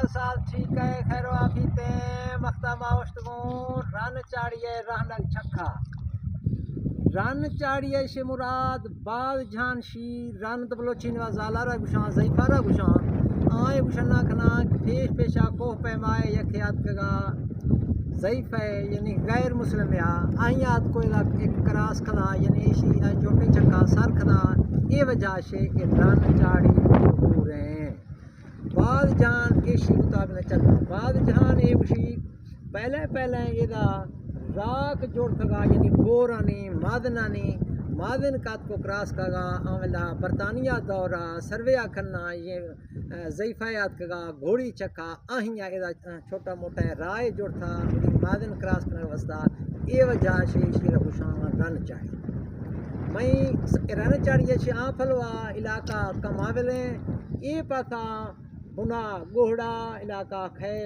साल ठीक है खैर आफीते मख्तामा उश्तगों रन चाड़िए रहनक छक्का रन चाड़िए शे मुराद बाद झांशी रन तो बलोची निवा जालारा गुशां ज़ईफारा गुशां आए गुशना खना पेश पेशा कोह पैमाए यखियात कगा ज़ईफ है यानी गैर मुस्लिम या आयात कोई एक करास खदा यानी इसी जोटे चक्का सर खदा ये वजह से ये रन चाड़ी मशहूर हैं। बाद जान इसी मुताबिक चलना बाद जान एक पहले पहले इदा राक जोड़ थगा यानी बोरानी मादनानी मादन कात को क्रॉस कगा आमला बरतानिया दौरा सर्वे करना ये ज़ईफ़ायात कगा घोड़ी चक्का आहिया इदा छोटा मोटा राय जोड़ था मादन क्रॉस करने वस्ता ये वजह से इसी रखुशान रन चाड़ी मई रन चाड़िए से आफलवा इलाका कमावले ये पता बुना गोहड़ा इलाका खे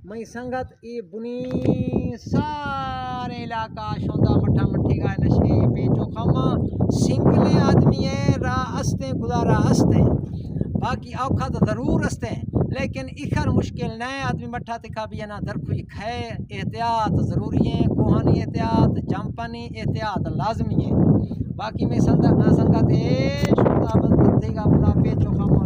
मई संगत ये बुनी सारे इलाका शोंदा मठा मठी गाय नशे पेचो खमा सिंगले आदमी है रा अस्ते गुजारा अस्ते बाकी औखा तो ज़रूर अस्ते लेकिन इखर मुश्किल नए आदमी मठा तिखा भी ना दरखुई खे एहतियात ज़रूरी है कोहानी एहतियात जंपनी एहतियात लाजमी है बाकी में संगत शोंदा बंद देगा बुना पेचो खमा